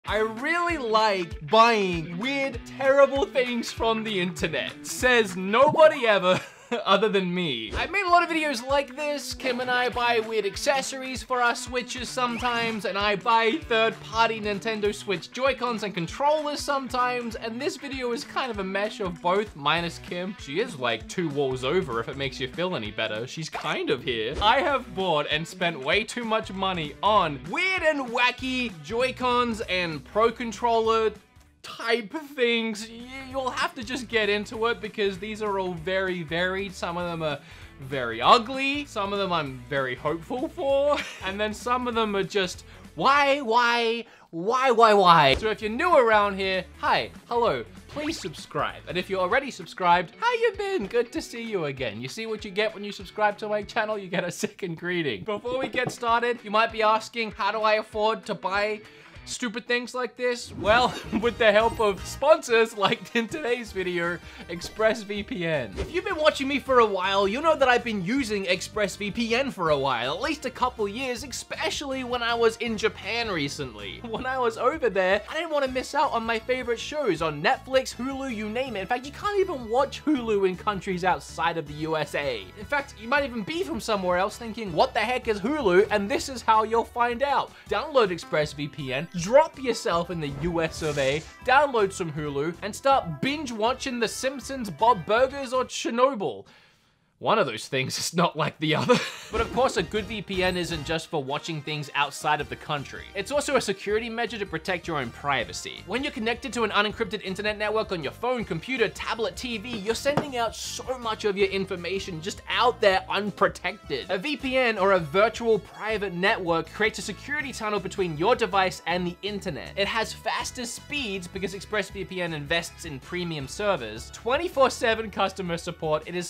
I really like buying weird, terrible things from the internet. Says nobody ever. Other than me. I've made a lot of videos like this. Kim and I buy weird accessories for our Switches sometimes, and I buy third-party Nintendo Switch Joy-Cons and controllers sometimes, and this video is kind of a mesh of both, minus Kim. She is like 2 walls over, if it makes you feel any better. She's kind of here. I have bought and spent way too much money on weird and wacky Joy-Cons and Pro Controller type things. You'll have to just get into it because these are all very varied. Some of them are very ugly. Some of them I'm very hopeful for. And then some of them are just, why? So if you're new around here, hi, hello, please subscribe. And if you're already subscribed, how you been? Good to see you again. You see what you get when you subscribe to my channel? You get a second greeting. Before we get started, you might be asking, how do I afford to buy stupid things like this? Well, with the help of sponsors like in today's video, ExpressVPN. If you've been watching me for a while, you know that I've been using ExpressVPN for a while, at least a couple years, especially when I was in Japan recently. When I was over there, I didn't want to miss out on my favorite shows on Netflix, Hulu, you name it. In fact, you can't even watch Hulu in countries outside of the USA. In fact, you might even be from somewhere else thinking, what the heck is Hulu? And this is how you'll find out. Download ExpressVPN, drop yourself in the US of A, download some Hulu, and start binge watching The Simpsons, Bob Burgers, or Chernobyl. One of those things is not like the other. But of course, a good VPN isn't just for watching things outside of the country. It's also a security measure to protect your own privacy. When you're connected to an unencrypted internet network on your phone, computer, tablet, TV, you're sending out so much of your information just out there unprotected. A VPN, or a virtual private network, creates a security tunnel between your device and the internet. It has faster speeds because ExpressVPN invests in premium servers, 24/7 customer support. It is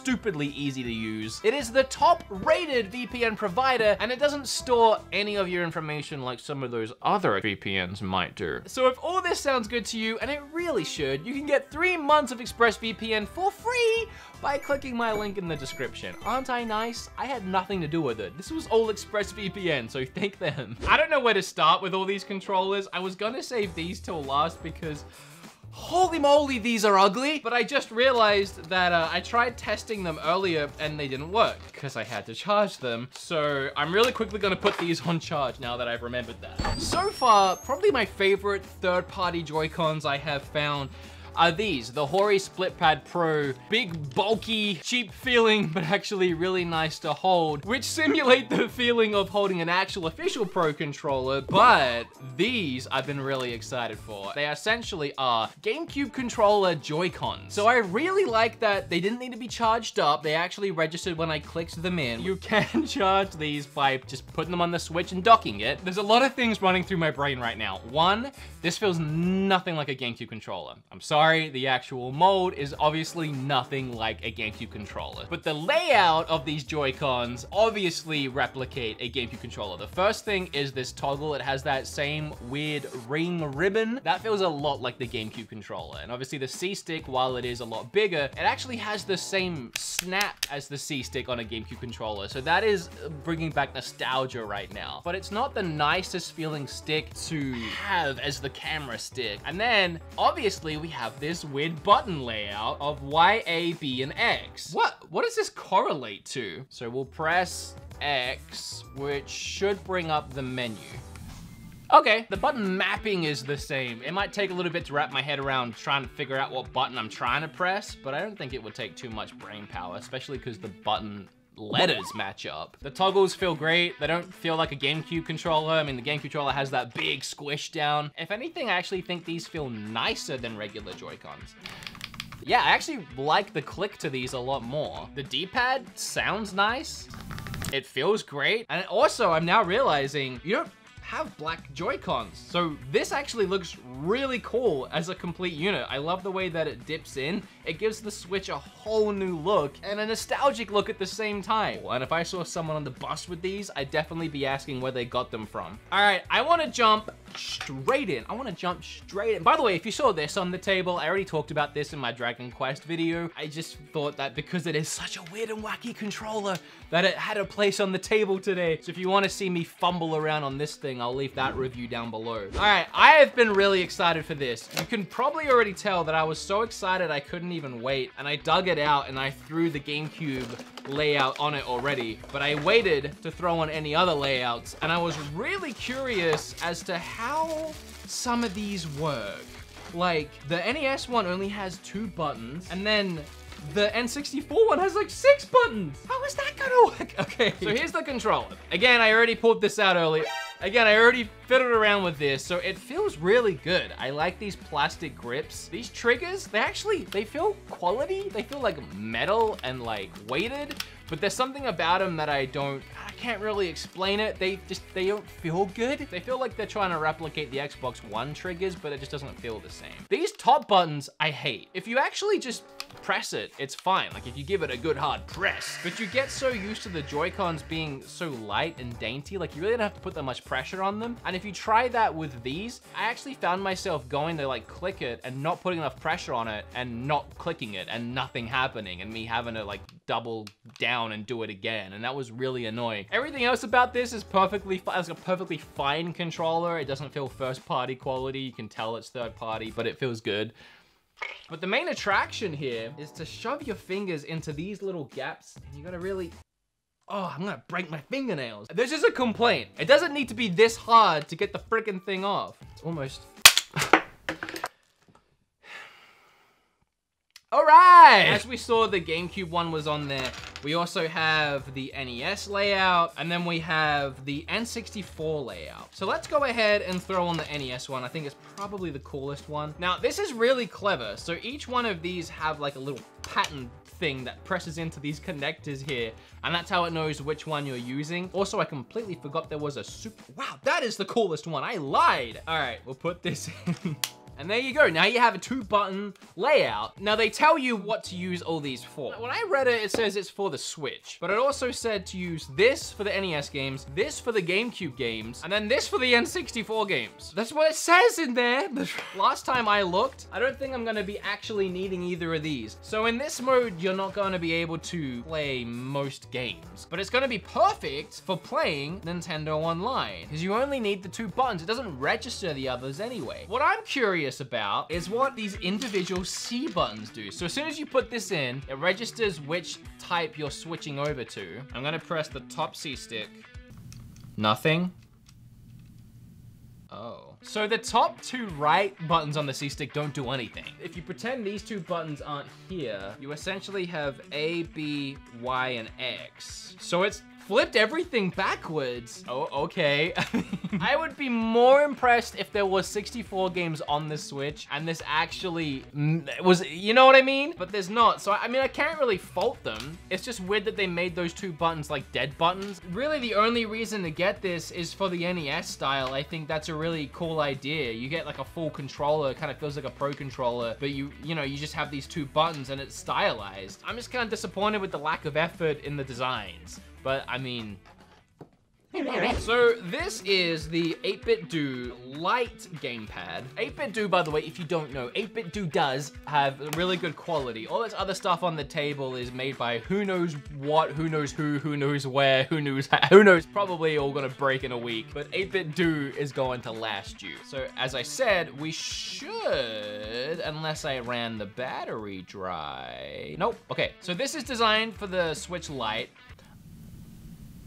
stupidly easy to use. It is the top-rated VPN provider, and it doesn't store any of your information like some of those other VPNs might do. So if all this sounds good to you, and it really should, you can get 3 months of ExpressVPN for free by clicking my link in the description. Aren't I nice? I had nothing to do with it. This was all ExpressVPN, so thank them. I don't know where to start with all these controllers. I was gonna save these till last because holy moly, these are ugly. But I just realized that I tried testing them earlier and they didn't work because I had to charge them. So I'm really quickly gonna put these on charge now that I've remembered that. So far, probably my favorite third-party Joy-Cons I have found are these, the Hori SplitPad Pro. Big, bulky, cheap feeling, but actually really nice to hold, which simulate the feeling of holding an actual official Pro controller, but these I've been really excited for. They essentially are GameCube controller Joy-Cons. So I really like that they didn't need to be charged up. They actually registered when I clicked them in. You can charge these by just putting them on the Switch and docking it. There's a lot of things running through my brain right now. One, this feels nothing like a GameCube controller. I'm sorry, the actual mold is obviously nothing like a GameCube controller. But the layout of these Joy-Cons obviously replicate a GameCube controller. The first thing is this toggle. It has that same weird ring ribbon. That feels a lot like the GameCube controller. And obviously the C-Stick, while it is a lot bigger, it actually has the same snap as the C-Stick on a GameCube controller. So that is bringing back nostalgia right now. But it's not the nicest feeling stick to have as the camera stick. And then obviously we have this weird button layout of Y, A, B, and X. What does this correlate to? So we'll press X, which should bring up the menu. Okay, the button mapping is the same. It might take a little bit to wrap my head around trying to figure out what button I'm trying to press, but I don't think it would take too much brain power, especially because the button letters match up. The toggles feel great. They don't feel like a GameCube controller. I mean, the GameCube controller has that big squish down. If anything, I actually think these feel nicer than regular Joy-Cons. Yeah, I actually like the click to these a lot more. The D-pad sounds nice. It feels great. And also, I'm now realizing you don't have black Joy-Cons. So this actually looks really cool as a complete unit. I love the way that it dips in. It gives the Switch a whole new look and a nostalgic look at the same time. And if I saw someone on the bus with these, I'd definitely be asking where they got them from. All right, I wanna jump straight in. By the way, if you saw this on the table, I already talked about this in my Dragon Quest video. I just thought that because it is such a weird and wacky controller that it had a place on the table today. So if you wanna see me fumble around on this thing, rating, I'll leave that review down below. All right, I have been really excited for this. You can probably already tell that I was so excited I couldn't even wait, and I dug it out and I threw the GameCube layout on it already, but I waited to throw on any other layouts, and I was really curious as to how some of these work. Like, the NES one only has 2 buttons, and then the N64 one has like 6 buttons. How is that gonna work? Okay, so here's the controller. Again, I already pulled this out earlier. Again, I already fiddled around with this, so it feels really good. I like these plastic grips. These triggers, they feel quality. They feel like metal and like weighted, but there's something about them that I can't really explain it. They don't feel good. They feel like they're trying to replicate the Xbox One triggers, but it just doesn't feel the same. These top buttons, I hate. If you actually just press it, it's fine. Like if you give it a good hard press, but you get so used to the Joy-Cons being so light and dainty, like you really don't have to put that much pressure on them. And if you try that with these, I actually found myself going to like click it and not putting enough pressure on it and not clicking it and nothing happening and me having to like double down and do it again. And that was really annoying. Everything else about this is perfectly fine. It's a perfectly fine controller. It doesn't feel first party quality. You can tell it's third party, but it feels good. But the main attraction here is to shove your fingers into these little gaps, and you gotta really, oh, I'm gonna break my fingernails. This is a complaint. It doesn't need to be this hard to get the freaking thing off. It's almost. All right, as we saw, the GameCube one was on there. We also have the NES layout, and then we have the N64 layout. So let's go ahead and throw on the NES one. I think it's probably the coolest one. Now, this is really clever. So each one of these have like a little pattern thing that presses into these connectors here, and that's how it knows which one you're using. Also, I completely forgot there was a super, wow, that is the coolest one. I lied. All right, we'll put this in. And there you go. Now you have a 2-button layout. Now they tell you what to use all these for. When I read it, it says it's for the Switch, but it also said to use this for the NES games, this for the GameCube games, and then this for the N64 games. That's what it says in there. Last time I looked, I don't think I'm gonna be actually needing either of these. So in this mode, you're not gonna be able to play most games, but it's gonna be perfect for playing Nintendo Online, because you only need the 2 buttons. It doesn't register the others anyway. What I'm curious about is what these individual C buttons do. So as soon as you put this in, it registers which type you're switching over to. I'm gonna press the top C stick. Nothing. Oh. So the top 2 right buttons on the C stick don't do anything. If you pretend these 2 buttons aren't here, you essentially have A, B, Y, and X. So it's flipped everything backwards. Oh, okay. I would be more impressed if there was 64 games on the Switch and this actually was, you know what I mean? But there's not, so I mean, I can't really fault them. It's just weird that they made those 2 buttons like dead buttons. Really, the only reason to get this is for the NES style. I think that's a really cool idea. You get like a full controller, it kind of feels like a Pro controller, but you know, you just have these 2 buttons and it's stylized. I'm just kind of disappointed with the lack of effort in the designs. But I mean, so this is the 8BitDo Lite gamepad. 8BitDo, by the way, if you don't know, 8BitDo does have really good quality. All this other stuff on the table is made by who knows what, who knows who knows where, who knows, probably all gonna break in a week, but 8BitDo is going to last you. So as I said, we should, unless I ran the battery dry. Nope, okay. So this is designed for the Switch Lite.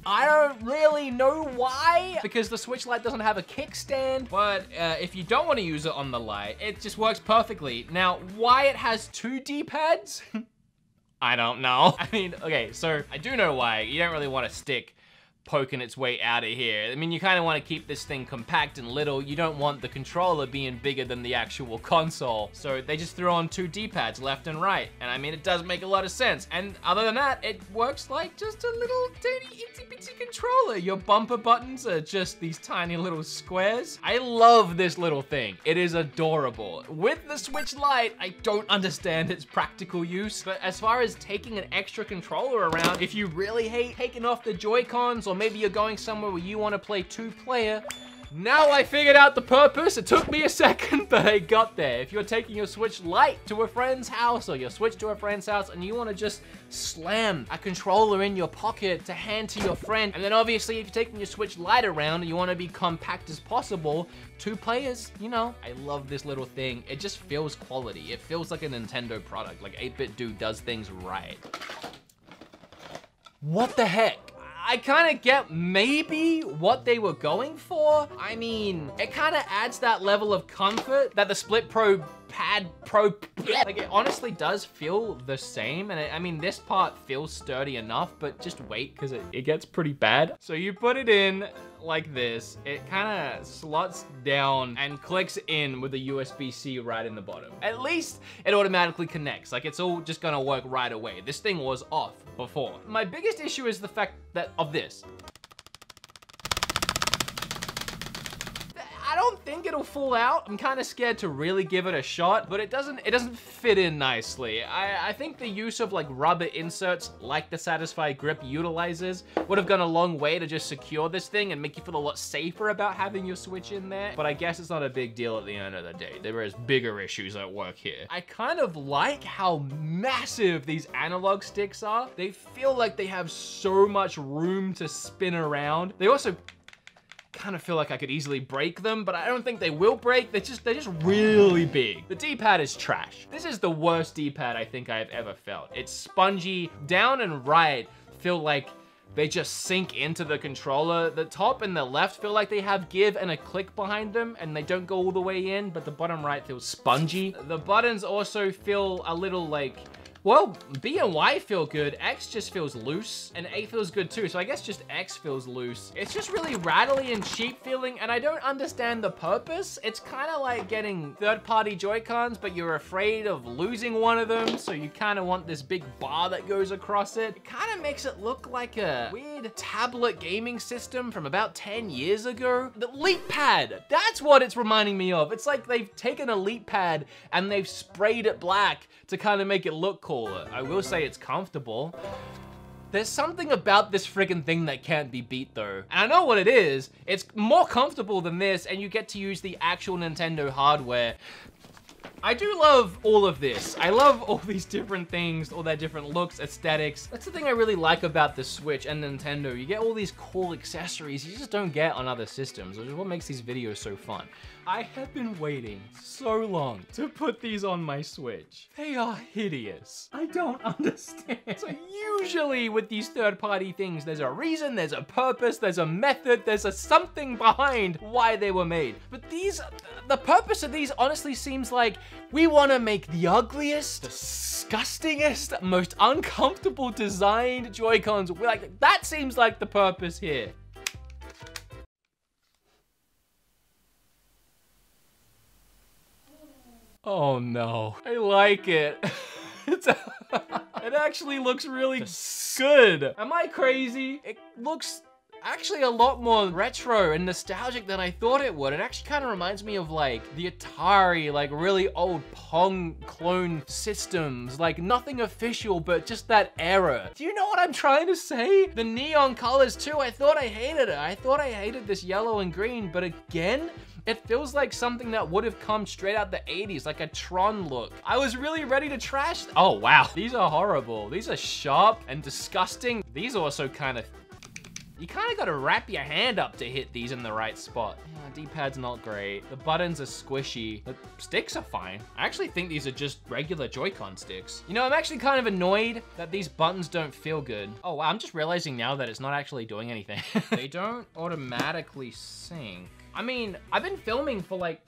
I don't really know why, because the Switch Lite doesn't have a kickstand, but if you don't want to use it on the Lite, it just works perfectly. Now, why it has 2 D-pads? I don't know. I mean, okay, so I do know why. You don't really want a stick poking its way out of here. I mean, you kind of want to keep this thing compact and little. You don't want the controller being bigger than the actual console. So they just threw on 2 D-pads left and right. And I mean, it does make a lot of sense. And other than that, it works like just a little teeny itsy bitsy controller. Your bumper buttons are just these tiny little squares. I love this little thing. It is adorable. With the Switch Lite, I don't understand its practical use, but as far as taking an extra controller around, if you really hate taking off the Joy-Cons, or maybe you're going somewhere where you want to play 2-player, Now I figured out the purpose. It took me a second, but I got there. If you're taking your Switch Lite to a friend's house or your Switch to a friend's house and you want to just slam a controller in your pocket to hand to your friend, and then obviously if you're taking your Switch Lite around and you want to be compact as possible, 2 players, you know, I love this little thing. It just feels quality. It feels like a Nintendo product. Like 8-Bit Dude does things right. What the heck? I kind of get maybe what they were going for. I mean, it kind of adds that level of comfort that the Split Pro Pad Pro, like it honestly does feel the same. And I mean, this part feels sturdy enough, but just wait, because it gets pretty bad. So you put it in like this, it kind of slots down and clicks in with a USB-C right in the bottom. At least it automatically connects. Like it's all just gonna work right away. This thing was off before. My biggest issue is the fact that of this. I don't think it'll fall out. I'm kind of scared to really give it a shot, but it doesn't fit in nicely. I think the use of like rubber inserts like the Satisfy Grip utilizes would have gone a long way to just secure this thing and make you feel a lot safer about having your Switch in there. But I guess it's not a big deal at the end of the day. There is bigger issues at work here. I kind of like how massive these analog sticks are. They feel like they have so much room to spin around. They also kind of feel like I could easily break them, but I don't think they will break. They're just really big. The D-pad is trash. This is the worst D-pad I think I've ever felt. It's spongy. Down and right feel like they just sink into the controller. The top and the left feel like they have give and a click behind them, and they don't go all the way in, but the bottom right feels spongy. The buttons also feel a little like, well, B and Y feel good, X just feels loose, and A feels good too, so I guess just X feels loose. It's just really rattly and cheap feeling, and I don't understand the purpose. It's kind of like getting third-party Joy-Cons, but you're afraid of losing one of them, so you kind of want this big bar that goes across it. It kind of makes it look like a weird tablet gaming system from about 10 years ago. The LeapPad, that's what it's reminding me of. It's like they've taken a LeapPad and they've sprayed it black to kind of make it look cooler. I will say it's comfortable. There's something about this friggin' thing that can't be beat though. And I know what it is. It's more comfortable than this, and you get to use the actual Nintendo hardware. I do love all of this. I love all these different things, all their different looks, aesthetics. That's the thing I really like about the Switch and Nintendo. You get all these cool accessories you just don't get on other systems, which is what makes these videos so fun. I have been waiting so long to put these on my Switch. They are hideous. I don't understand. So usually with these third-party things, there's a reason, there's a purpose, there's a method, there's a something behind why they were made. But these, the purpose of these honestly seems like we want to make the ugliest, disgustingest, most uncomfortable designed Joy-Cons. Like, that seems like the purpose here. Oh no, I like it. It actually looks really good. Am I crazy? It looks actually a lot more retro and nostalgic than I thought it would. It actually kind of reminds me of like the Atari, like really old Pong clone systems, like nothing official, but just that era. Do you know what I'm trying to say? The neon colors too, I thought I hated it. I thought I hated this yellow and green, but again, it feels like something that would have come straight out the 80s, like a Tron look. I was really ready to trash. Oh wow, these are horrible. These are sharp and disgusting. These also kind of, you kind of got to wrap your hand up to hit these in the right spot. Yeah, D-pad's not great. The buttons are squishy. The sticks are fine. I actually think these are just regular Joy-Con sticks. You know, I'm actually kind of annoyed that these buttons don't feel good. Oh wow, I'm just realizing now that it's not actually doing anything. They don't automatically sync. I mean, I've been filming for like,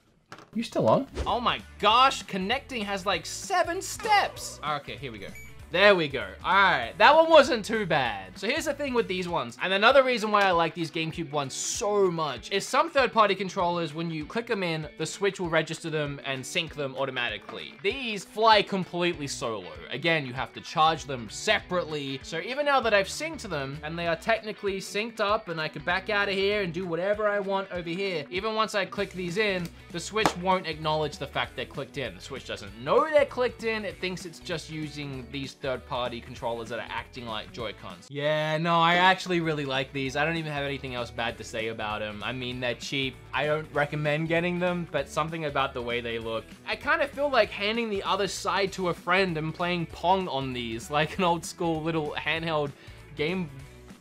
you still on? Oh my gosh, connecting has like 7 steps. Okay, here we go. There we go. All right, that one wasn't too bad. So here's the thing with these ones. And another reason why I like these GameCube ones so much is some third-party controllers, when you click them in, the Switch will register them and sync them automatically. These fly completely solo. Again, you have to charge them separately. So even now that I've synced them and they are technically synced up and I could back out of here and do whatever I want over here, even once I click these in, the Switch won't acknowledge the fact they're clicked in. The Switch doesn't know they're clicked in. It thinks it's just using these these third-party controllers that are acting like Joy-Cons. Yeah, no, I actually really like these. I don't even have anything else bad to say about them. I mean, they're cheap. I don't recommend getting them, but something about the way they look. I kind of feel like handing the other side to a friend and playing Pong on these, like an old school little handheld game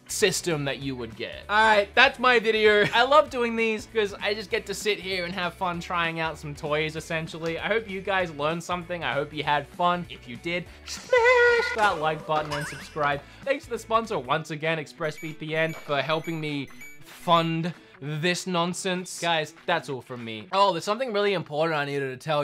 system that you would get. All right, that's my video. I love doing these because I just get to sit here and have fun trying out some toys, essentially. I hope you guys learned something. I hope you had fun. If you did, smash that like button and subscribe. Thanks to the sponsor once again, ExpressVPN, for helping me fund this nonsense. Guys, that's all from me. Oh, there's something really important I needed to tell you.